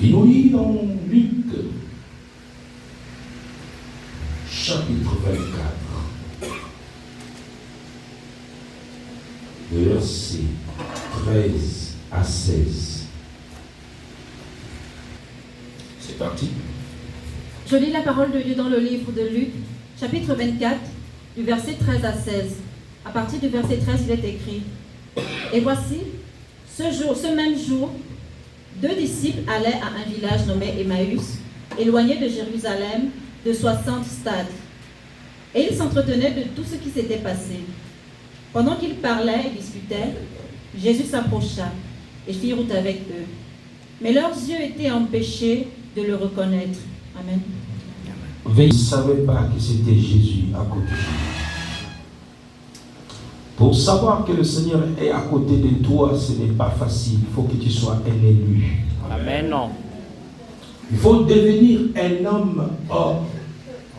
Il nous lit dans Luc, chapitre 24, versets 13 à 16. C'est parti. Je lis la parole de Dieu dans le livre de Luc, chapitre 24, du verset 13 à 16. À partir du verset 13, il est écrit: Et voici, ce même jour, 2 disciples allaient à un village nommé Emmaüs, éloigné de Jérusalem de 60 stades. Et ils s'entretenaient de tout ce qui s'était passé. Pendant qu'ils parlaient et discutaient, Jésus s'approcha et fit route avec eux. Mais leurs yeux étaient empêchés de le reconnaître. Amen. Ils ne savaient pas que c'était Jésus à côté de lui. Pour savoir que le Seigneur est à côté de toi, ce n'est pas facile. Il faut que tu sois un élu. Amen. Il faut devenir un homme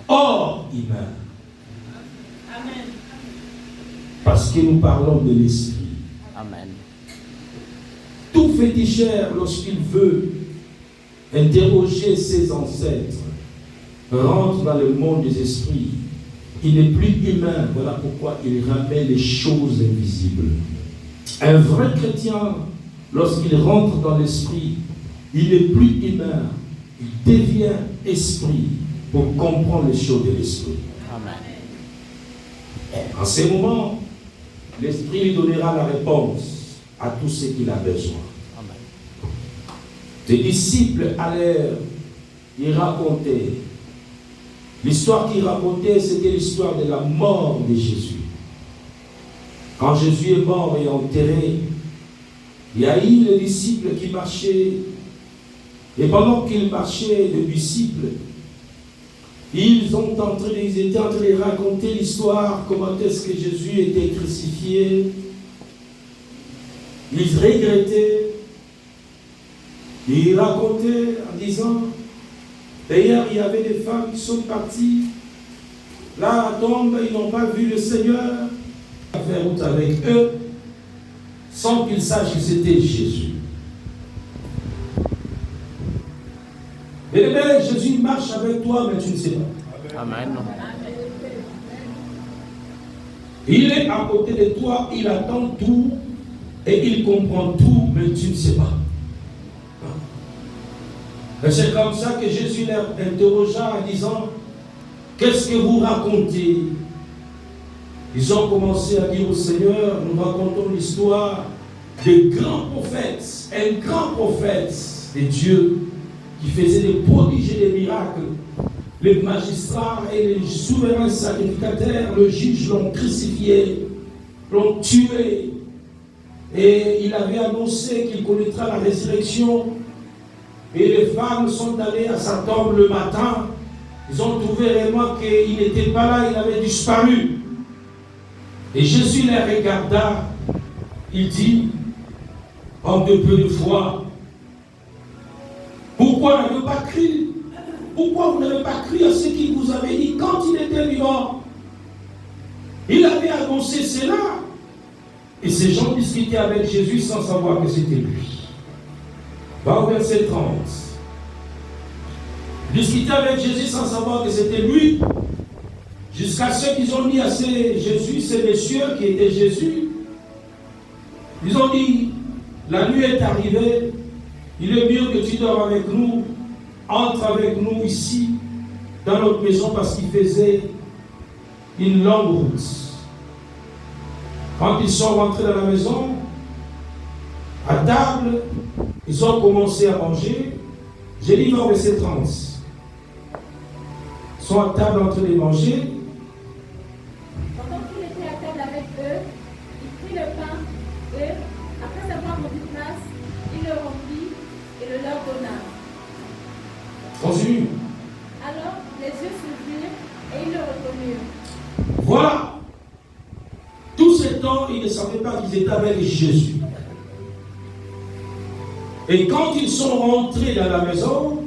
hors humain. Amen. Parce que nous parlons de l'esprit. Amen. Tout féticheur, lorsqu'il veut interroger ses ancêtres, rentre dans le monde des esprits. Il n'est plus humain. Voilà pourquoi il ramène les choses invisibles. Un vrai chrétien, lorsqu'il rentre dans l'esprit, il n'est plus humain. Il devient esprit pour comprendre les choses de l'esprit. Amen. En ces moments, l'esprit lui donnera la réponse à tout ce qu'il a besoin. Amen. Les disciples allèrent y raconter. L'histoire qu'ils racontaient, c'était l'histoire de la mort de Jésus. Quand Jésus est mort et enterré, il y a eu les disciples qui marchaient. Et pendant qu'ils marchaient, les disciples, ils étaient en train de raconter l'histoire, comment est-ce que Jésus était crucifié. Ils regrettaient. Ils racontaient en disant: d'ailleurs, il y avait des femmes qui sont parties. Là, à tombe, ils n'ont pas vu le Seigneur. Il a fait route avec eux, sans qu'ils sachent que c'était Jésus. Et bien, Jésus marche avec toi, mais tu ne sais pas. Amen. Il est à côté de toi, il attend tout, et il comprend tout, mais tu ne sais pas. Et c'est comme ça que Jésus leur interrogea en disant: qu'est-ce que vous racontez? Ils ont commencé à dire au Seigneur: nous racontons l'histoire des grands prophètes, un grand prophète de Dieu qui faisait des prodiges et des miracles. Les magistrats et les souverains sacrificateurs, le juge l'ont crucifié, l'ont tué. Et il avait annoncé qu'il connaîtra la résurrection. Et les femmes sont allées à sa tombe le matin. Ils ont trouvé réellement qu'il n'était pas là, il avait disparu. Et Jésus les regarda. Il dit: homme de peu de foi, pourquoi n'avez-vous pas cru? Pourquoi vous n'avez pas cru à ce qu'il vous avait dit quand il était vivant? Il avait annoncé cela. Et ces gens discutaient avec Jésus sans savoir que c'était lui. Va au verset 30. Discuter avec Jésus sans savoir que c'était lui, jusqu'à ce qu'ils ont dit à Jésus, ces messieurs qui étaient Jésus, ils ont dit: la nuit est arrivée, il est mieux que tu dors avec nous, entre avec nous ici, dans notre maison, parce qu'il faisait une longue route. Quand ils sont rentrés dans la maison, à table, ils ont commencé à manger. J'ai lu dans verset 30. Ils sont à table en train de manger. Pendant qu'il était à table avec eux, il prit le pain et, après avoir rendu place, il le remplit et le leur donna. Continue. Alors les yeux s'ouvrirent et ils le reconnurent. Voilà. Tout ce temps, ils ne savaient pas qu'ils étaient avec Jésus. Et quand ils sont rentrés dans la maison,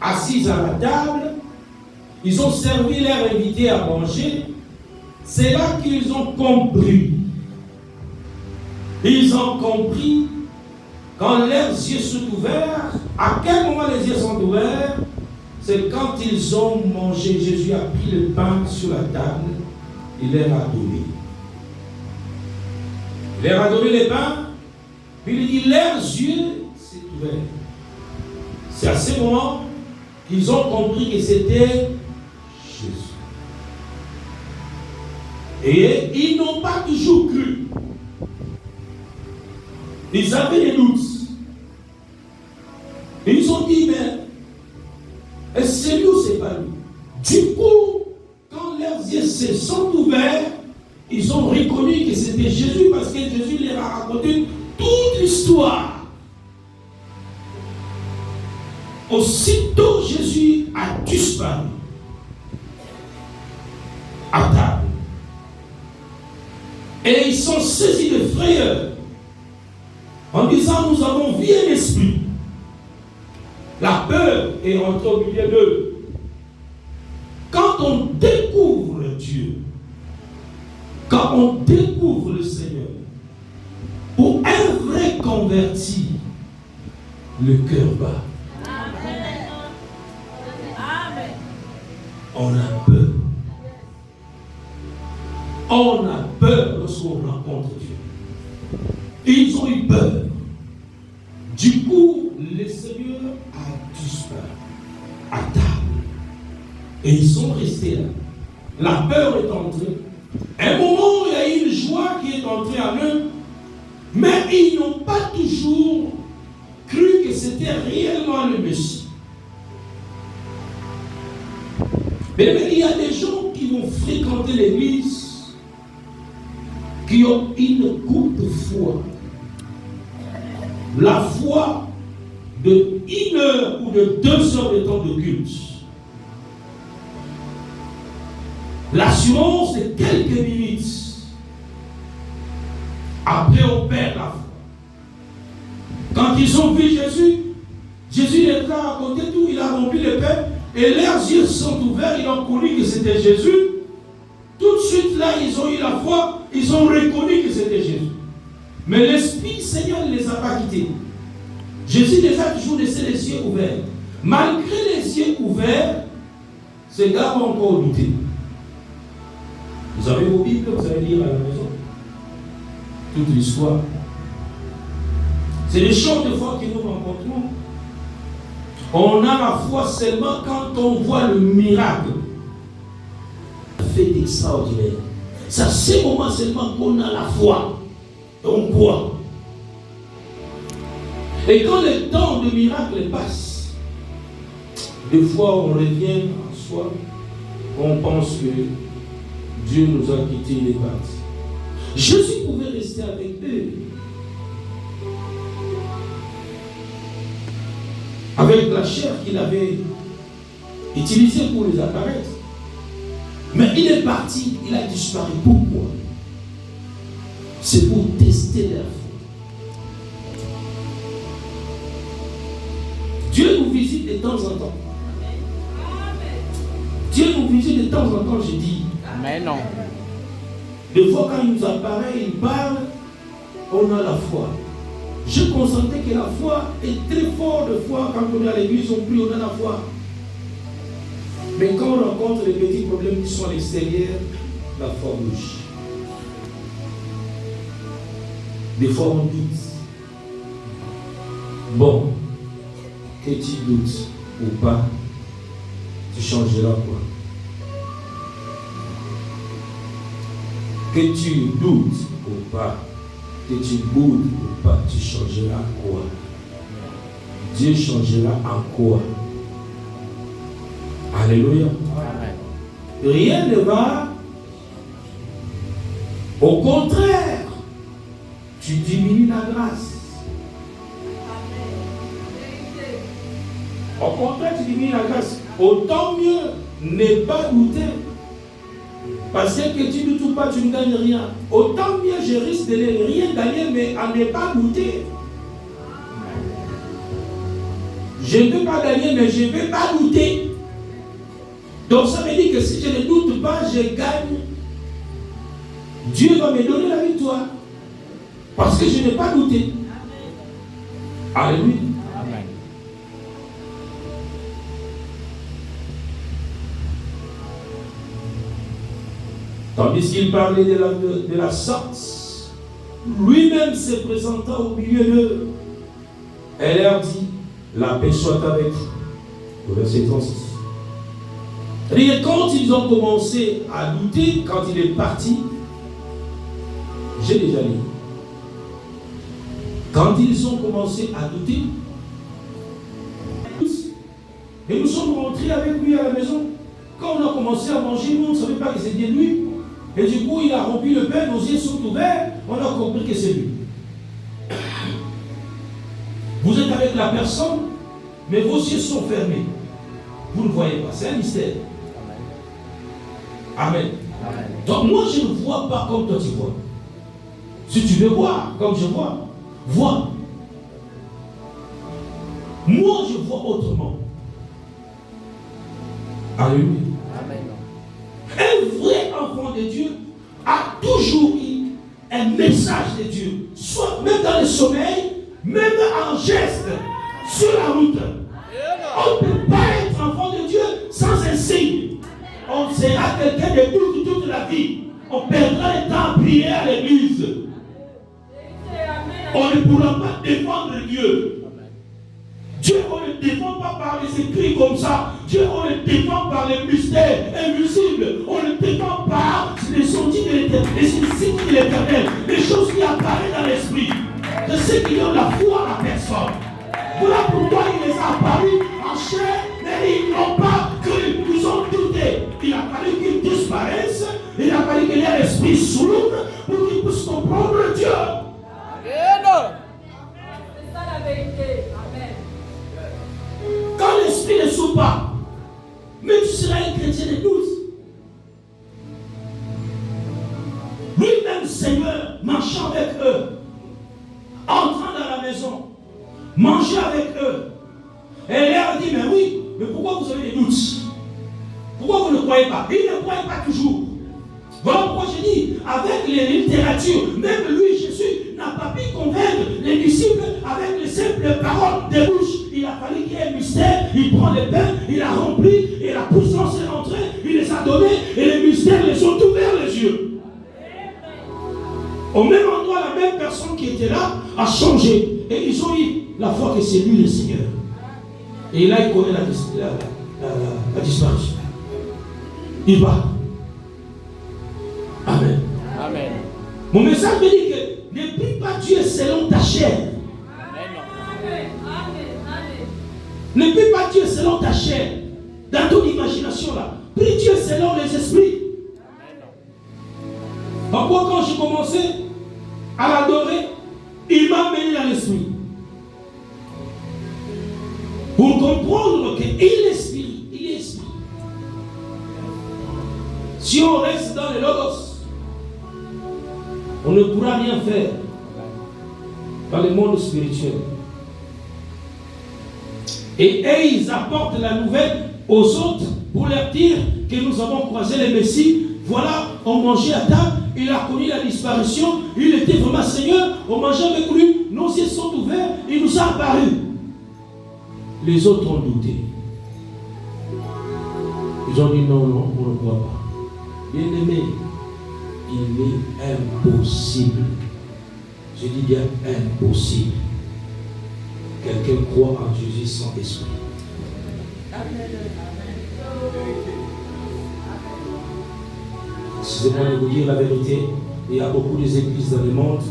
assis à la table, ils ont servi leur invité à manger. C'est là qu'ils ont compris. Ils ont compris quand leurs yeux sont ouverts, à quel moment les yeux sont ouverts? C'est quand ils ont mangé. Jésus a pris le pain sur la table, il leur a donné. Il leur a donné le pain, puis il dit, leurs yeux s'est ouverts. C'est à ce moment qu'ils ont compris que c'était Jésus. Et ils n'ont pas toujours cru. Ils avaient des doutes. Et ils ont dit, mais c'est lui ou c'est pas lui? Du coup, quand leurs yeux se sont ouverts, ils ont reconnu que c'était Jésus parce que Jésus leur a raconté toute l'histoire. Aussitôt, Jésus a disparu à table. Et ils sont saisis de frayeur en disant, nous avons vu un esprit. La peur est rentrée au milieu d'eux. Quand on découvre Dieu, quand on découvre le Seigneur, pour un vrai converti, le cœur bat. On a peur. On a peur lorsqu'on rencontre Dieu. Ils ont eu peur. Du coup, le Seigneur a disparu à table. Et ils sont restés là. La peur est entrée. À un moment, il y a eu une joie qui est entrée en eux. Mais ils n'ont pas toujours cru que c'était réellement le Messie. Mais il y a des gens qui vont fréquenter l'église qui ont une courte foi. La foi de 1 heure ou de 2 heures de temps de culte. L'assurance de quelques minutes. Après, on perd la foi. Quand ils ont vu Jésus, Jésus les a raconté tout, il a rempli le pain, et leurs yeux sont ouverts, ils ont connu que c'était Jésus. Tout de suite là, ils ont eu la foi, ils ont reconnu que c'était Jésus. Mais l'Esprit Seigneur ne les a pas quittés. Jésus les a toujours laissé les yeux ouverts. Malgré les yeux ouverts, ces gars vont encore douter. Vous avez vos Bibles, vous allez lire à la maison. Toute l'histoire. C'est les champs de foi que nous rencontrons. On a la foi seulement quand on voit le miracle. Fait extraordinaire. C'est à ce moment seulement qu'on a la foi. Et on croit. Et quand le temps de miracle passe, des fois on revient en soi, on pense que Dieu nous a quittés, il est parti. Jésus pouvait rester avec eux. Avec la chair qu'il avait utilisée pour les apparaître. Mais il est parti, il a disparu. Pourquoi? C'est pour tester leur foi. Dieu nous visite de temps en temps. Dieu nous visite de temps en temps, je dis. Mais non. Des fois, quand il nous apparaît, il parle, on a la foi. Je consentais que la foi est très forte de foi. Quand on est à l'église, on prie, on a la foi. Mais quand on rencontre les petits problèmes qui sont à l'extérieur, la foi bouge. Des fois, on doute. Bon, que tu doutes ou pas, tu changeras quoi? Que tu doutes ou pas, que tu boudes ou pas, tu changeras quoi? Dieu changera en quoi? Alléluia. Amen. Rien ne va. Au contraire, tu diminues la grâce. Au contraire, tu diminues la grâce. Autant mieux ne pas douter. Parce que tu ne doutes pas, tu ne gagnes rien. Autant mieux je risque de ne rien gagner, mais à ne pas douter. Je ne peux pas gagner, mais je ne vais pas douter. Donc ça veut dire que si je ne doute pas, je gagne. Dieu va me donner la victoire. Parce que je n'ai pas douté. Alléluia. Amen. Tandis qu'il parlait de la sorte, lui-même se présentant au milieu d'eux, et leur dit, la paix soit avec vous. Verset 36. C'est-à-dire, quand ils ont commencé à douter, quand il est parti, j'ai déjà lu. Quand ils ont commencé à douter, et nous sommes rentrés avec lui à la maison. Quand on a commencé à manger, nous on ne savait pas que c'était lui. Et du coup, il a rempli le pain, nos yeux sont ouverts, on a compris que c'est lui. Vous êtes avec la personne, mais vos yeux sont fermés. Vous ne voyez pas, c'est un mystère. Amen. Amen. Donc moi, je ne vois pas comme toi tu vois. Si tu veux voir comme je vois, vois. Moi, je vois autrement. Alléluia. Amen. Un vrai enfant de Dieu a toujours eu un message de Dieu, soit même dans le sommeil, même en geste, sur la route. On ne peut pas être enfant de Dieu sans un signe. On sera quelqu'un de doute toute la vie. On perdra le temps à prier à l'église. On ne pourra pas défendre Dieu. Dieu, on ne défend pas par les écrits comme ça. Dieu, on le défend par les mystères invisibles. On le défend par les sentiers de l'éternel, les signes de l'éternel, les choses qui apparaissent dans l'esprit. De ceux qui ont la foi à la personne. Voilà pourquoi il les a apparus en chair, mais ils n'ont pas cru, ils ont douté. Il a fallu qu'ils disparaissent, il a fallu qu'il y ait l'esprit s'ouvre pour qu'ils puissent comprendre Dieu. C'est ça la vérité. Amen. Quand l'esprit ne s'ouvre pas, mais tu seras un chrétien de tous. Lui-même, Seigneur, marchant avec eux, entrant dans la maison, manger avec eux. Et elle leur dit, mais oui, mais pourquoi vous avez des doutes? Pourquoi vous ne croyez pas? Ils ne croient pas toujours. Voilà pourquoi je dis, avec les littératures, même lui, Jésus, n'a pas pu convaincre les disciples avec les simples paroles des bouches. Il a fallu qu'il y ait un mystère, il prend le pain, il a rempli, et la puissance est rentrée, il les a donnés, et les mystères les ont ouverts les yeux. Au même endroit, la même personne qui était là a changé. Et ils ont eu la foi que c'est lui le Seigneur. Et là, il connaît la disparition. Il va. Amen. Amen. Mon message me dit que ne prie pas Dieu selon ta chair. Amen. Amen. Ne prie pas Dieu selon ta chair. Dans ton imagination là. Prie Dieu selon les esprits. Pourquoi quand j'ai commencé à l'adorer, il m'a mené dans l'esprit. Pour comprendre qu'il est esprit, il est esprit. Si on reste dans le logos, on ne pourra rien faire dans le monde spirituel. Et ils apportent la nouvelle aux autres pour leur dire que nous avons croisé le Messie. Voilà, on mangeait à table, il a connu la disparition, il était vraiment Seigneur, on mangeait avec lui, nos yeux sont ouverts, il nous a apparu. Les autres ont douté. Ils ont dit non, on ne croit pas. Bien aimé, il est impossible. Je dis bien impossible. Quelqu'un croit en Jésus sans esprit. Excusez-moi de vous dire la vérité, il y a beaucoup d'églises dans le monde,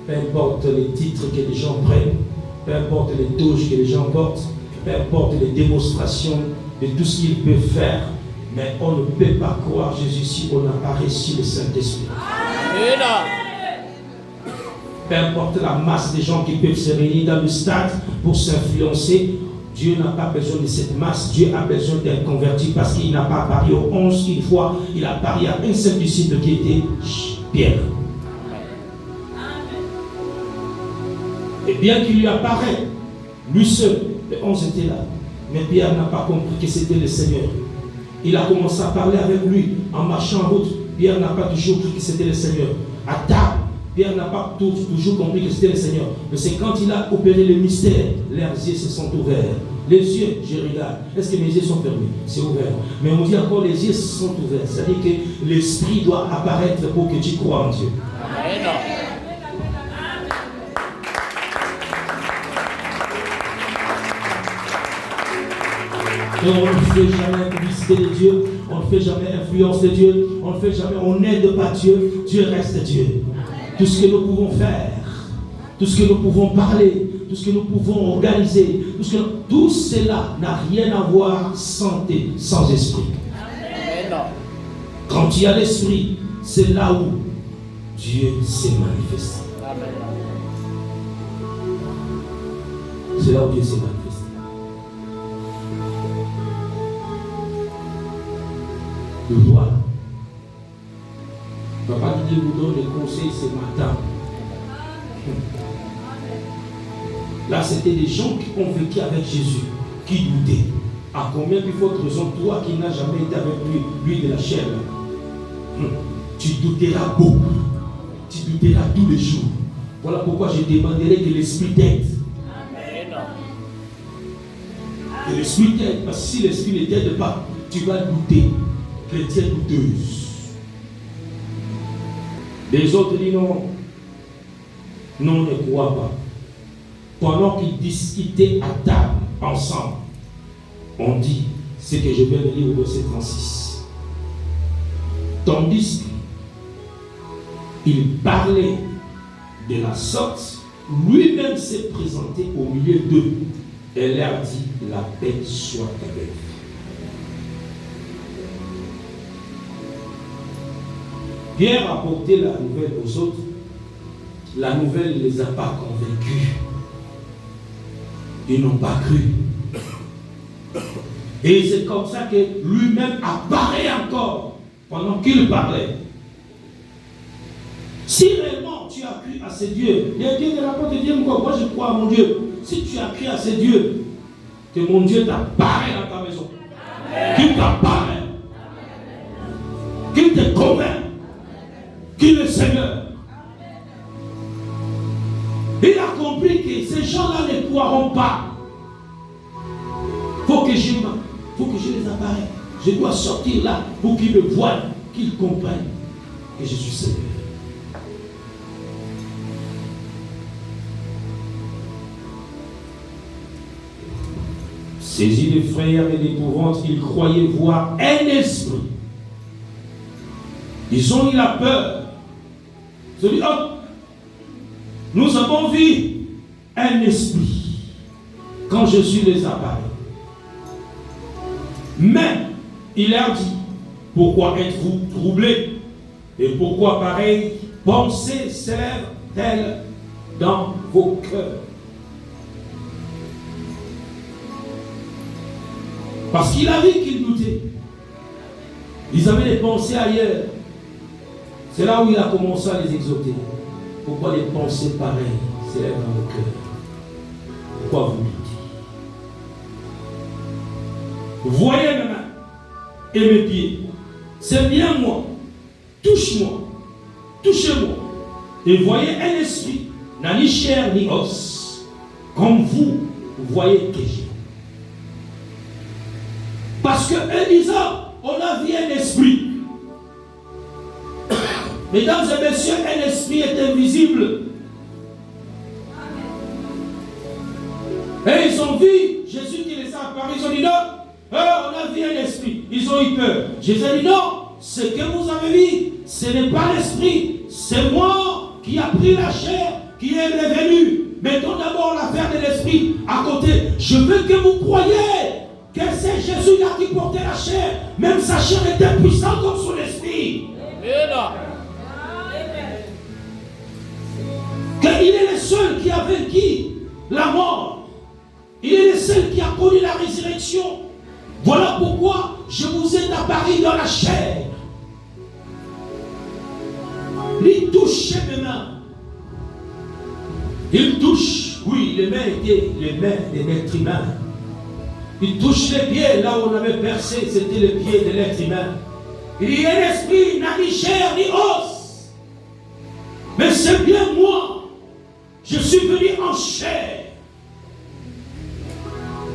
peu importe les titres que les gens prennent, peu importe les touches que les gens portent, peu importe les démonstrations de tout ce qu'ils peuvent faire, mais on ne peut pas croire Jésus si on n'a pas reçu le Saint-Esprit. Peu importe la masse de gens qui peuvent se réunir dans le stade pour s'influencer, Dieu n'a pas besoin de cette masse, Dieu a besoin d'être converti parce qu'il n'a pas apparu aux 11 une fois, il a apparu à un seul disciple qui était Pierre. Et bien qu'il lui apparaît, lui seul, les 11 étaient là, mais Pierre n'a pas compris que c'était le Seigneur. Il a commencé à parler avec lui en marchant en route. Pierre n'a pas toujours cru que c'était le Seigneur. À table, Pierre n'a pas toujours compris que c'était le Seigneur. Mais c'est quand il a opéré le mystère, leurs yeux se sont ouverts. Les yeux, je regarde. Est-ce que mes yeux sont fermés? C'est ouvert. Mais on dit encore les yeux sont ouverts. C'est-à-dire que l'esprit doit apparaître pour que tu crois en Dieu. Amen. Et on ne fait jamais publicité de Dieu, on ne fait jamais influence de Dieu, on ne fait jamais, on n'aide pas Dieu, Dieu reste Dieu. Tout ce que nous pouvons faire, tout ce que nous pouvons parler, tout ce que nous pouvons organiser, tout cela n'a rien à voir sans esprit. Amen. Quand il y a l'esprit, c'est là où Dieu s'est manifesté. Amen. C'est là où Dieu s'est manifesté. Voilà. Papa Didier vous donne le conseil ce matin. Là, c'était des gens qui ont vécu avec Jésus, qui doutaient. À combien plus forte raison, toi qui n'as jamais été avec lui de la chair, tu douteras beaucoup. Tu douteras tous les jours. Voilà pourquoi je demanderai que l'Esprit t'aide. Que l'Esprit t'aide, parce que si l'Esprit ne t'aide pas, tu vas douter. Chrétien douteuse. Les autres disent non. Non, on ne croit pas. Pendant qu'ils discutaient à table, ensemble, on dit ce que je viens de lire au verset 36. Tandis qu'il parlait de la sorte, lui-même s'est présenté au milieu d'eux et leur dit: la paix soit avec vous. Pierre a apporté la nouvelle aux autres. La nouvelle ne les a pas convaincus. Ils n'ont pas cru. Et c'est comme ça que lui-même apparaît encore pendant qu'il parlait. Si réellement tu as cru à ces dieux, les dieux ne va pas te dire moi je crois à mon Dieu. Si tu as cru à ces dieux, que mon Dieu t'apparaît dans ta maison. Qu'il t'apparaît. Qu'il te convainc. Qu'il est le Seigneur. Il a compris que ces gens-là ne croiront pas. Faut que je les apparaisse. Je dois sortir là pour qu'ils me voient, qu'ils comprennent que je suis Seigneur. Saisi de frayeur et d'épouvante, ils croyaient voir un esprit. Ils ont eu la peur. Ils ont dit: oh, nous avons vu un esprit quand Jésus les apparaît. Mais il leur dit: pourquoi êtes-vous troublés? Et pourquoi pareille pensée s'élève-t-elle dans vos cœurs? Parce qu'il a vu qu'ils doutaient. Ils avaient des pensées ailleurs. C'est là où il a commencé à les exhorter. Pourquoi les pensées pareilles s'élèvent dans vos cœurs? Pourquoi vous doutez? Voyez mes mains et mes pieds. C'est bien moi. Touche-moi. Touchez-moi. Et voyez un esprit, n'a ni chair ni os, comme vous voyez que j'ai. Parce que eux disent: on a vu un esprit. Mesdames et messieurs, un esprit est invisible. Et ils ont vu Jésus qui les a apparus. Ils ont dit: non, on a vu un esprit. Ils ont eu peur. Jésus a dit: non, ce que vous avez vu, ce n'est pas l'esprit. C'est moi qui a pris la chair, qui est revenu. Mettons d'abord l'affaire de l'esprit à côté. Je veux que vous croyiez que c'est Jésus-là qui portait la chair. Même sa chair était puissante comme son esprit. Qu'il est le seul qui a vaincu la mort. Il est le seul qui a connu la résurrection. Voilà pourquoi je vous ai apparu dans la chair. Il touche mes mains. Il touche, oui, les mains étaient les mains de l'être humain. Il touche les pieds, là où on avait percé, c'était les pieds de l'être humain. Il y a l'esprit, n'a ni chair ni os. Mais c'est bien moi. Je suis venu en chair.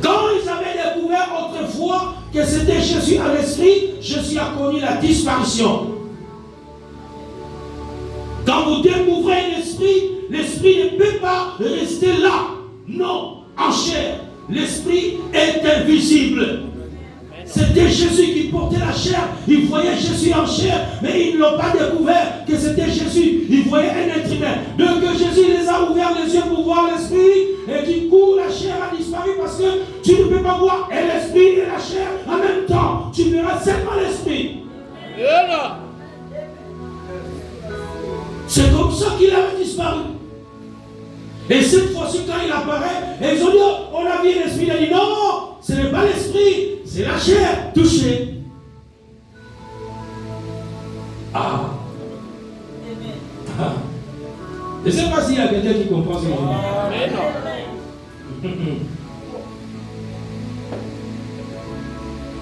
Quand ils avaient découvert autrefois que c'était Jésus à l'esprit, Jésus a connu la disparition. Quand vous découvrez l'esprit, l'esprit ne peut pas rester là. Non, en chair. L'esprit est invisible. C'était Jésus qui portait la chair. Ils voyaient Jésus en chair, mais ils ne l'ont pas découvert que c'était Jésus. Ils voyaient un être humain. Donc Jésus les a ouverts les yeux pour voir l'esprit. Et du coup, la chair a disparu parce que tu ne peux pas voir et l'esprit et la chair en même temps. Tu verras seulement l'esprit. C'est comme ça qu'il avait disparu. Et cette fois-ci, quand il apparaît, ils ont dit, on a vu l'esprit. Il a dit, non, ce n'est pas l'esprit, c'est la chair touchée. Ah. Je ne sais pas s'il y a quelqu'un qui comprend ce que je dis.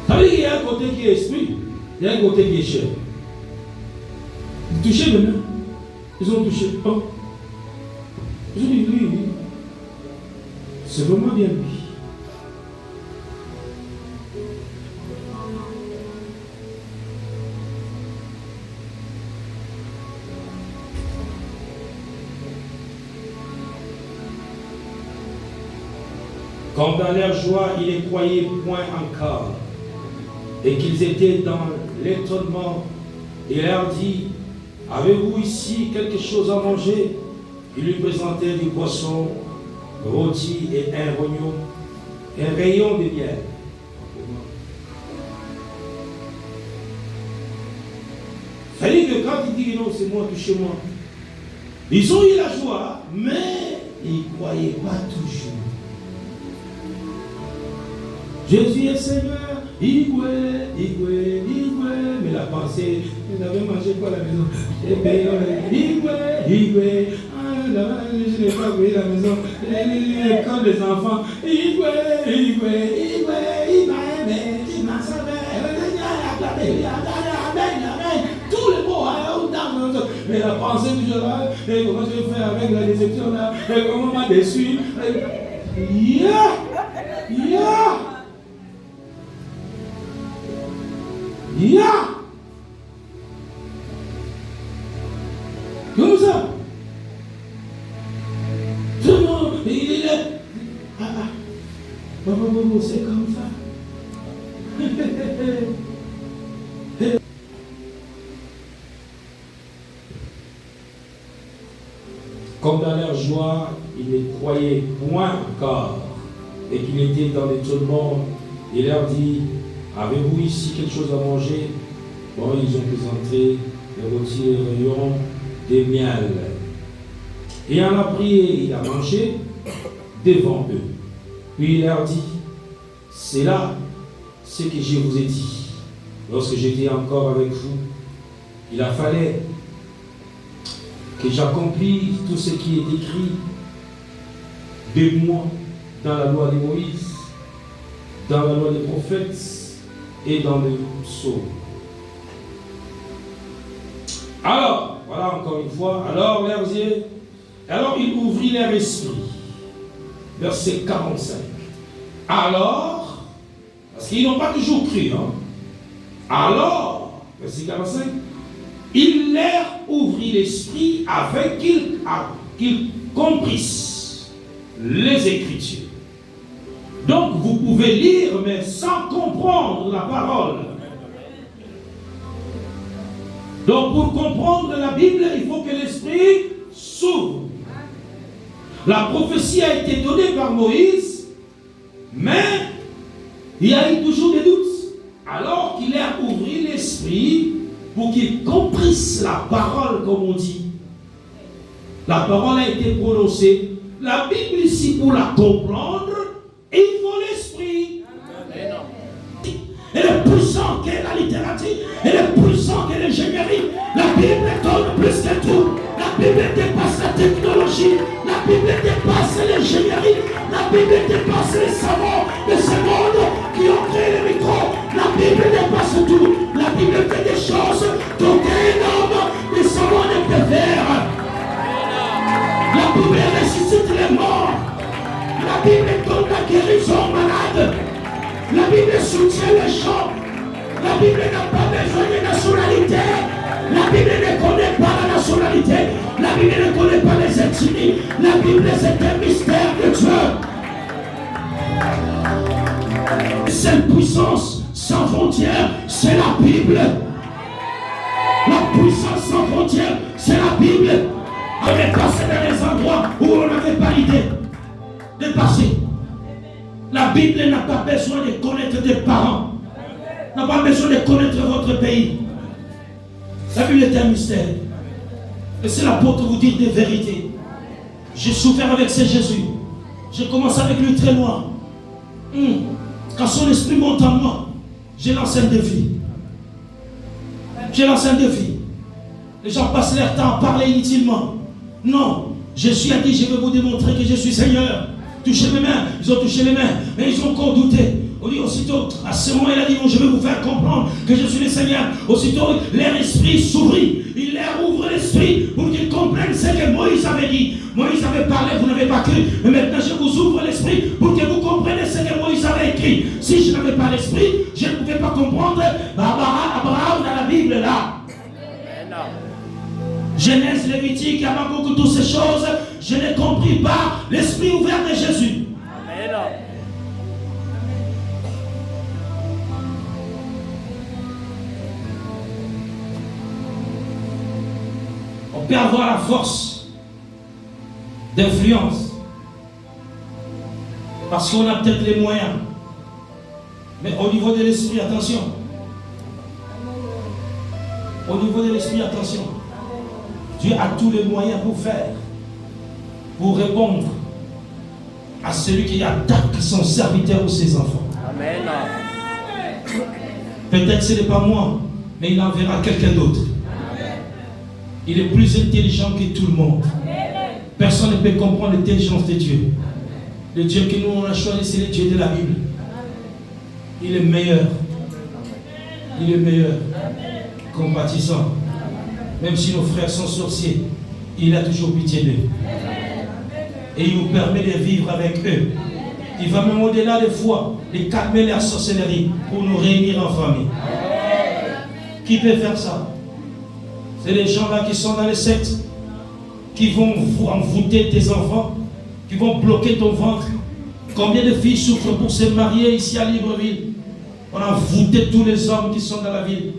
Ça veut dire qu'il y a un côté qui est esprit, il y a un côté qui est chair. Vous touchez maintenant. Ils ont touché. Oh. Je dis oui, oui. C'est vraiment bien lui. Comme dans leur joie, ils ne croyaient point encore, et qu'ils étaient dans l'étonnement, il leur dit, avez-vous ici quelque chose à manger? Il lui présentait du poisson rôti et un rayon de miel. Ça veut dire que quand il dit non, c'est moi, touchez-moi. Ils ont eu la joie, mais ils ne croyaient pas toujours. Jésus est Seigneur, mais la pensée, vous avez mangé quoi à la maison? Je n'ai pas oublié la maison, l'école des enfants, il m'a aimé, il m'a sauvé, tous les mots, mais la pensée toujours là, et comment je vais faire avec la déception là, et comment on m'a déçu, comme ça. Il est c'est comme ça. Comme dans leur joie, ils ne croyaient point encore et qu'il était dans l'étonnement. Il leur dit, avez-vous ici quelque chose à manger? Bon, ils ont présenté le rôti et le rayon de miel. Et en a pris et il a mangé devant eux. Puis il leur dit, c'est là ce que je vous ai dit. Lorsque j'étais encore avec vous, il a fallu que j'accomplisse tout ce qui est écrit de moi dans la loi de Moïse, dans la loi des prophètes et dans le psaume. Alors, voilà encore une fois, alors il ouvrit leur esprit. Verset 45. Alors, parce qu'ils n'ont pas toujours cru, hein? Alors, verset 45, il leur ouvrit l'esprit afin qu'ils comprissent les Écritures. Donc, vous pouvez lire, mais sans comprendre la parole. Donc, pour comprendre la Bible, il faut que l'esprit s'ouvre. La prophétie a été donnée par Moïse, mais il y a eu toujours des doutes. Alors qu'il a ouvert l'esprit pour qu'ils comprissent la parole, comme on dit. La parole a été prononcée. La Bible ici, pour la comprendre, il faut l'esprit. Elle est puissante que la littérature, elle est puissante que l'ingénierie. La Bible donne plus que tout. La Bible dépasse la technologie. La Bible dépasse l'ingénierie. La Bible dépasse les savants de ce monde qui ont créé les micros. La Bible dépasse tout. La Bible fait des choses qu'aucun homme, des savants ne peut faire. Bible ressuscite les morts. La Bible donne la guérison aux malades. La Bible soutient les gens. La Bible n'a pas besoin de nationalité. La Bible ne connaît pas la nationalité. La Bible ne connaît pas les ethnies. La Bible, c'est un mystère de Dieu. La seule puissance sans frontières, c'est la Bible. La puissance sans frontières, c'est la Bible. On est passé dans des endroits où on n'avait pas l'idée de passer. La Bible n'a pas besoin de connaître des parents. N'a pas besoin de connaître votre pays. La Bible est un mystère. Et c'est l'apôtre vous dire des vérités. J'ai souffert avec ce Jésus. J'ai commencé avec lui très loin. Quand son esprit monte en moi, j'ai lancé un défi. J'ai lancé un défi. Les gens passent leur temps à parler inutilement. Non, Jésus a dit, je vais vous démontrer que je suis Seigneur. Touchez mes mains. Ils ont touché les mains, mais ils ont encore douté. On dit aussitôt, à ce moment, il a dit, bon, je vais vous faire comprendre que je suis le Seigneur. Aussitôt, leur esprit s'ouvrit. Il leur ouvre l'esprit pour qu'ils comprennent ce que Moïse avait dit. Moïse avait parlé, vous n'avez pas cru. Mais maintenant, je vous ouvre l'esprit pour que vous compreniez ce que Moïse avait écrit. Si je n'avais pas l'esprit, je ne pouvais pas comprendre Abraham dans la Bible, là. Genèse, Lévitique, Habakkuk, toutes ces choses, je n'ai compris pas l'esprit ouvert de Jésus. Amen. On peut avoir la force d'influence parce qu'on a peut-être les moyens, mais au niveau de l'esprit, attention. Au niveau de l'esprit, attention. Dieu a tous les moyens pour faire, pour répondre à celui qui attaque son serviteur ou ses enfants. Amen. Peut-être ce n'est pas moi, mais il enverra quelqu'un d'autre. Il est plus intelligent que tout le monde. Personne ne peut comprendre l'intelligence de Dieu. Le Dieu que nous on a choisi, c'est le Dieu de la Bible. Il est meilleur. Il est meilleur. Compatissant. Même si nos frères sont sorciers, il a toujours pitié d'eux. Et il nous permet de vivre avec eux. Il va même au-delà des fois, de calmer la sorcellerie pour nous réunir en famille. Qui peut faire ça? C'est les gens-là qui sont dans les sectes, qui vont envoûter tes enfants, qui vont bloquer ton ventre. Combien de filles souffrent pour se marier ici à Libreville? On a envoûté tous les hommes qui sont dans la ville.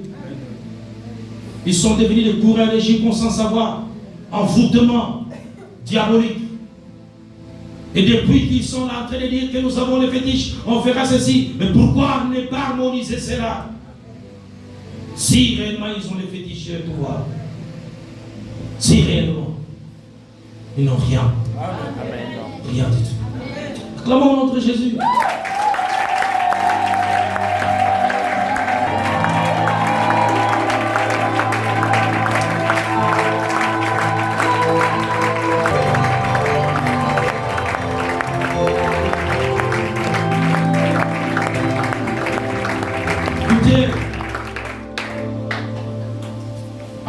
Ils sont devenus des coureurs de jupons sans savoir. Envoûtement diabolique. Et depuis qu'ils sont là en train de dire que nous avons le fétiche, on fera ceci. Mais pourquoi ne pas harmoniser cela? Si réellement ils ont le fétiche de pouvoir. Si réellement ils n'ont rien. Rien du tout. Acclamons notre Jésus.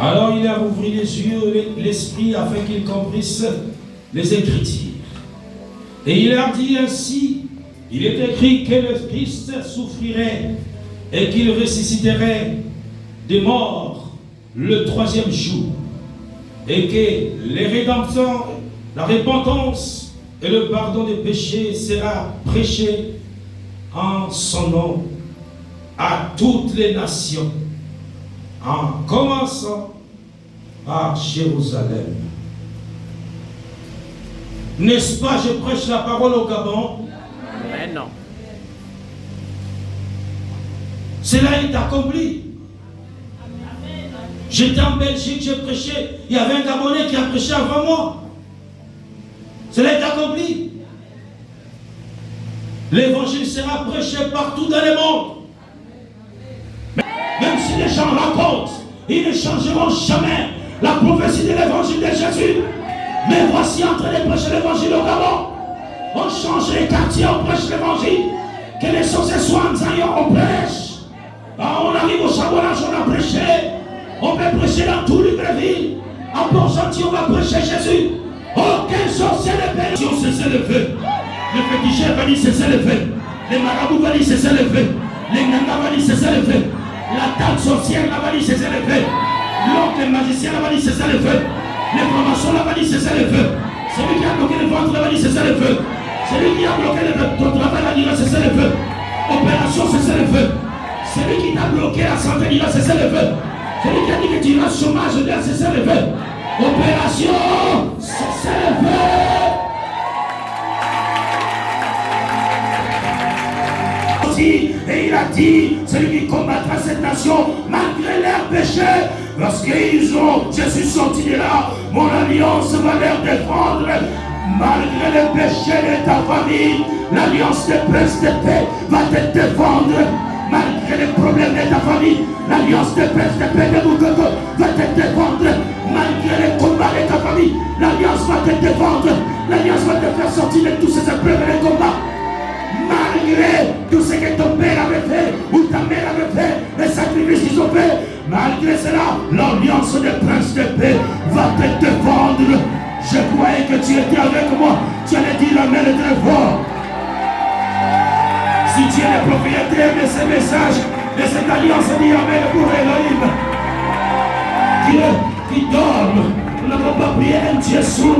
Alors il a ouvert les yeux, l'esprit, afin qu'ils comprissent les Écritures. Et il leur dit ainsi, il est écrit que le Christ souffrirait et qu'il ressusciterait des morts le troisième jour. Et que les rédemptions, la repentance et le pardon des péchés sera prêché en son nom à toutes les nations, en commençant par Jérusalem. N'est-ce pas, je prêche la parole au Gabon? Mais non. Cela est accompli. J'étais en Belgique, j'ai prêché. Il y avait un Gabonais qui a prêché avant moi. Cela est accompli. L'évangile sera prêché partout dans le monde. Même si les gens racontent, ils ne changeront jamais la prophétie de l'évangile de Jésus. Mais voici en train de prêcher l'évangile au Gabon. On change les quartiers, on prêche l'évangile. Que les sorciers soient en Zion, on prêche. On arrive au Chabonage, on a prêché. On peut prêcher dans tout Libreville. En Port-Gentil, on va prêcher Jésus. Aucun sorcier ne peut. Si on cessait le feu, le féticheur va dire cessez le feu. Les marabouts va dire cessez le feu. Les nanas va dire cessez le feu. La tante sorcière va dire cessez le feu. L'oncle magicien va dire cessez le feu. Les formations va dire cessez le feu. Celui qui a bloqué le ventre va dire cessez le feu. Celui qui a bloqué ton travail va dire cessez le feu. Opération cessez le feu. Celui qui t'a bloqué la santé il va cesser le feu. Celui qui a dit que tu iras au chômage il va cesser le feu. Opération cessez le feu. Et il a dit, celui qui combattra cette nation malgré leurs péchés, lorsqu'ils ont, je suis sorti de là, mon alliance va leur défendre. Malgré les péchés de ta famille, l'alliance des princes de paix va te défendre. Malgré les problèmes de ta famille, l'alliance des princes de paix de Bougogo va te défendre. Malgré les combats de ta famille, l'alliance va te défendre. L'alliance va te faire sortir de tous ces épreuves et les combats. Malgré tout ce que ton père avait fait ou ta mère avait fait, les sacrifices qu'ils ont fait, malgré cela, l'alliance des princes de paix va te défendre. Je croyais que tu étais avec moi, tu allais dire amen et très fort. Si tu es le propriétaire de ce message, de cette alliance, dis amen pour Elohim. Dieu qui donne, nous n'avons pas prié un Dieu sourd,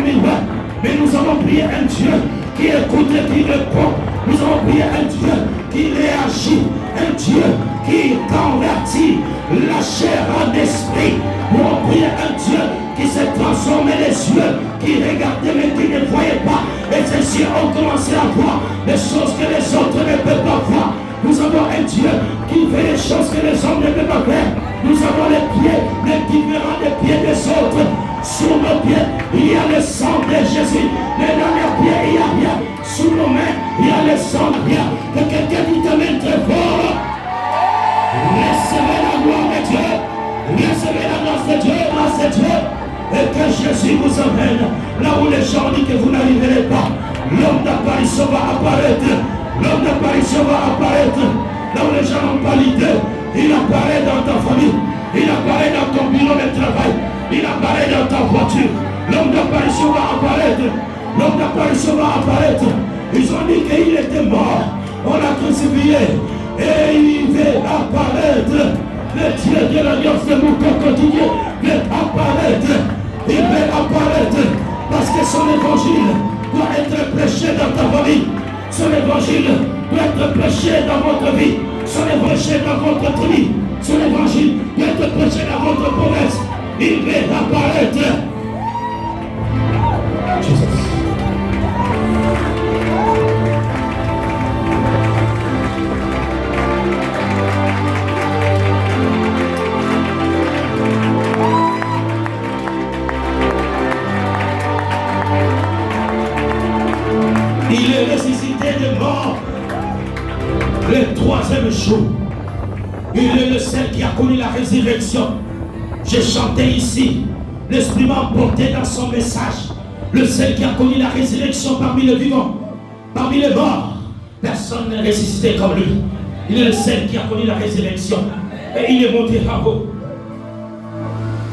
mais nous avons prié un Dieu qui écoute et qui répond. Nous avons prié un Dieu qui réagit, un Dieu qui convertit la chair en esprit. Nous avons prié un Dieu qui se transforme les yeux, qui regardait mais qui ne voyait pas. Et ces yeux ont commencé à voir des choses que les autres ne peuvent pas voir. Nous avons un Dieu qui fait des choses que les hommes ne peuvent pas faire. Nous avons les pieds, les différents des pieds des autres. Sous nos pieds, il y a le sang de Jésus. Mais dans les pieds, il n'y a rien. Sous nos mains, il y a le sang de rien. Que quelqu'un dit amen très fort. Recevez la gloire de Dieu. Recevez la grâce de Dieu. Grâce de Dieu. Et que Jésus vous emmène là où les gens disent que vous n'arriverez pas. L'homme d'apparition va apparaître. L'homme d'apparition va apparaître. Là où les gens n'ont pas l'idée. Il apparaît dans ta famille. Il apparaît dans ton bureau de travail. Il apparaît dans ta voiture. L'homme d'apparition va apparaître. L'homme d'apparition va apparaître. Ils ont dit qu'il était mort. On l'a crucifié. Et il va apparaître. Le Dieu de l'alliance de mon quotidien va apparaître. Il va apparaître. Parce que son évangile doit être prêché dans ta famille. Son évangile doit être prêché dans votre vie. Son évangile dans votre tribu. Son évangile doit être prêché dans votre province. Il va apparaître. Jesus. Il est ressuscité de mort le troisième jour. Il est le seul qui a connu la résurrection. J'ai chanté ici, l'Esprit m'a emporté dans son message. Le seul qui a connu la résurrection parmi les vivants, parmi les morts. Personne n'est ressuscité comme lui. Il est le seul qui a connu la résurrection. Et il est monté à haut.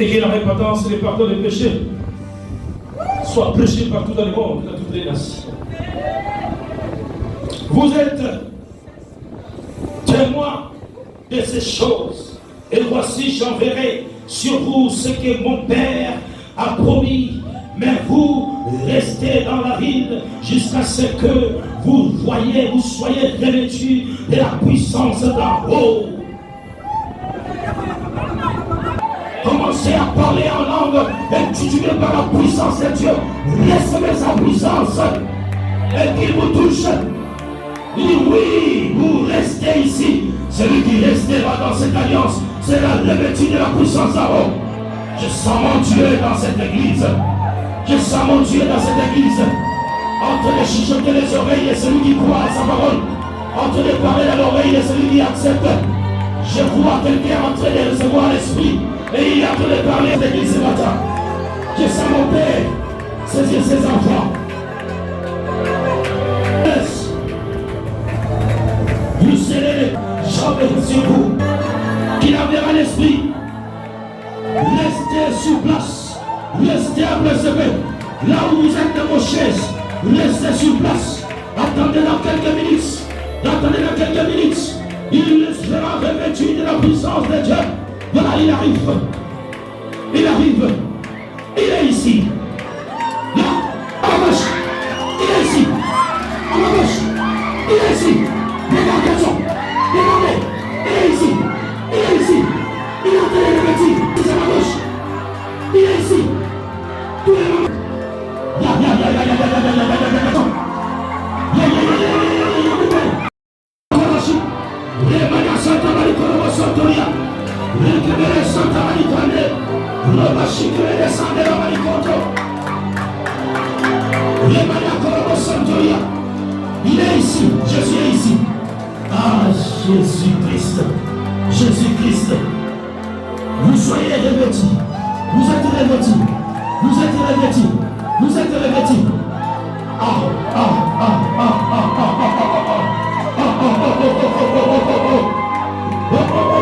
Et que la repentance et le pardon des péchés soient prêchés partout dans le monde, dans toutes les nations. Vous êtes témoins de ces choses. Et voici, j'enverrai sur vous ce que mon Père a promis. Mais vous restez dans la ville jusqu'à ce que vous voyez, vous soyez revêtus de la puissance d'en haut. Commencez à parler en langue intitulée par la puissance de Dieu. Recevez sa puissance et qu'il vous touche. Il dit oui, vous restez ici. Celui qui restera dans cette alliance sera revêtu de la puissance d'en haut. Je sens mon Dieu dans cette église. Je sens mon Dieu dans cette église. Entre les chuchoter les oreilles et celui qui croit à sa parole. Entre les parler à l'oreille et celui qui accepte. Je vois quelqu'un en train de recevoir l'esprit. Et il est en train de parler à l'église ce matin. Je sens mon Père saisir ses enfants. Vous serrez les jambes sur vous. Qu'il enverra l'esprit. Restez sur place. Restez à persévérer. Là où vous êtes dans vos chaises, restez sur place. Attendez dans quelques minutes. Attendez dans quelques minutes. Il sera revêtu de la puissance de Dieu. Voilà, il arrive. Il arrive. Il est ici. Là, à ma gauche. Il est ici. À ma gauche. Il est ici. Regardez ça. Regardez. Il est ici. Il est ici. Il est en train de revêtir. C'est à ma gauche. Il est ici. Tous les moments. Il est ici, Jésus est ici. Ah, Jésus-Christ, Jésus-Christ, vous soyez revêtis, vous êtes revêtis, vous êtes revêtis, vous êtes revêtis.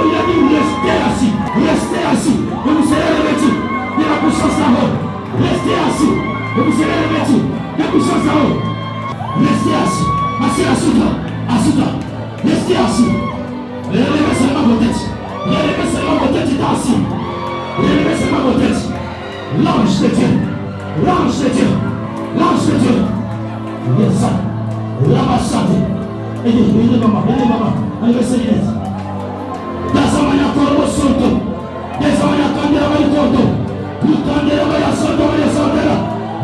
Il a dit restez assis, et vous serez revêtis de la puissance d'en haut. Restez assis, et vous serez revêtis de la puissance d'en haut. Restez assis, assis-toi, restez assis. Relevez seulement vos têtes, relevez seulement vos têtes, assis. Relevez seulement vos têtes. L'ange de Dieu, l'ange de Dieu, l'ange de Dieu. Yes, l'ambassade. Aidez maman, enlevez ses lunettes. Désormais, encore au solto. Désormais, attendez la main du cordeau. Vous tendez la main à solto,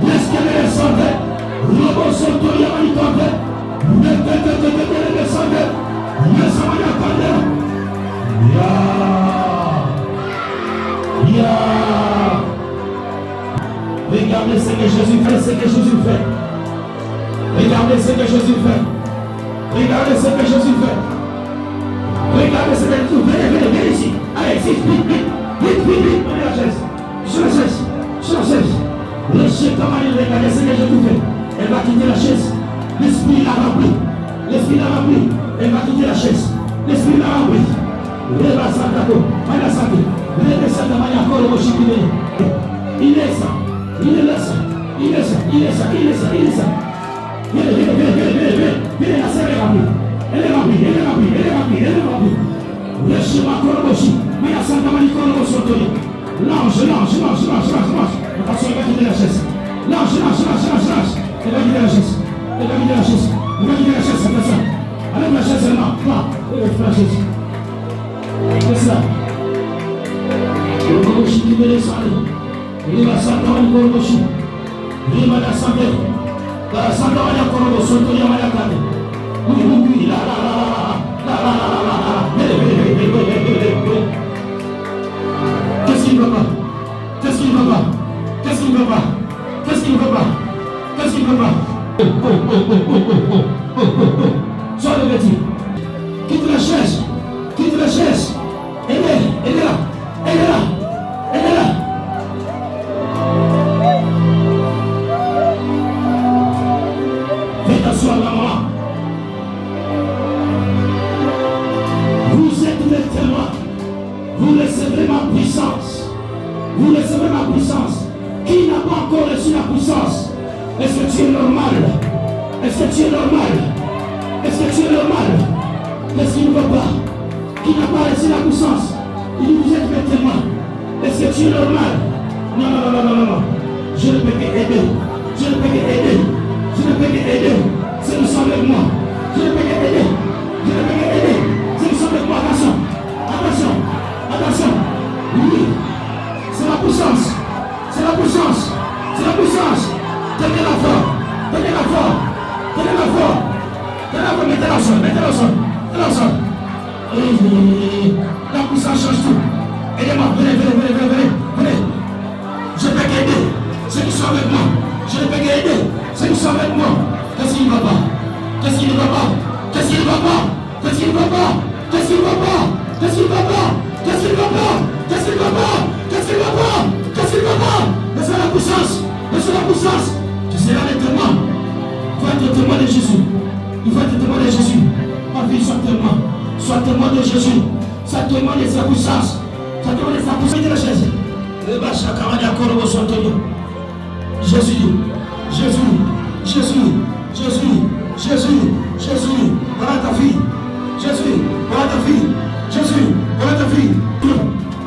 l'escalier est sauvé. Robo solto, il y a main du cordeau. Le sauvé. Désormais, attendez. Regardez ce que Jésus fait, Regardez ce que Jésus fait. Regardez ce que Jésus fait. Regardez ce que Jésus fait. Venez ici. Allez, ici, vite. Prenez la chaise. Sur la chaise. Le chien, regardez ce que Jésus fait. Elle va quitter la chaise. L'esprit l'a rempli. Elle va quitter la chaise. L'esprit l'a rempli. Il est ça. Elle est remplie. L'ange. Attention, il va quitter la chaise. L'ange. Elle va quitter la chaise. Attention. Allez, la chaise, non. Il va quitter la chaise. C'est ça. Il va s'entendre une corroboshi. Il va la santé. La santé va la corroboshi. Il va la santé. Oui. Qu'est-ce qu'il ne veut pas? Sois le petit. Quitte la chaise. Elle est là. Faites asseoir la maman. Vous êtes mes témoins. Vous recevez ma puissance. Qui n'a pas encore reçu la puissance? Est-ce que tu es normal? Qu'est-ce qu'il ne veut pas? Qui n'a pas reçu la puissance? Il dit vous êtes mes témoins. Est-ce que tu es normal? Non. Je ne peux qu'aider. C'est nous sommes avec moi. Je ne peux qu'aider. C'est nous sommes avec moi. Attention. Oui. C'est la puissance. Tenez la fort. Mettez-la au sol. La puissance change tout. Aidez-moi, venez. Je peux qu'aider ceux qui sont avec moi. Qu'est-ce qu'il ne va pas? Laissez la puissance. Tu seras le témoin. Il faut être témoin de Jésus. Ma vie, sois témoin de Jésus. Sois témoin de sa puissance. De la chaise. Le bâche à Kamania Korobo Santonio. Jésus, Jésus, Jésus, Jésus, Jésus, Jésus, voilà ta fille. Jésus, voilà ta fille. Jésus, voilà ta fille.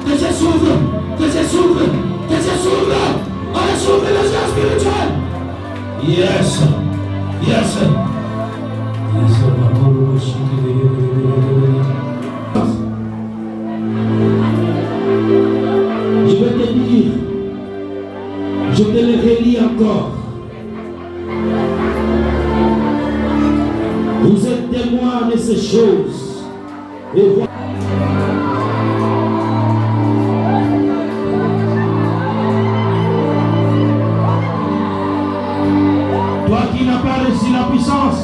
Que Jésus s'ouvre, que Jésus s'ouvre, que Jésus s'ouvre. Allez, s'ouvre les yeux spirituels. Yes, yes. Je vais te dire, je te le relis encore. Vous êtes témoins de ces choses. Et voilà. Toi qui n'as pas reçu la puissance,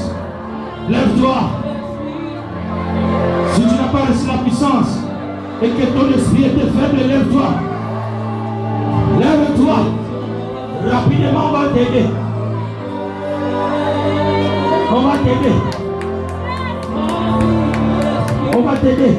lève-toi. Si tu n'as pas reçu la puissance et que ton esprit était faible, lève-toi. Lève-toi. Rapidement, on va t'aider. On va t'aider. On va t'aider.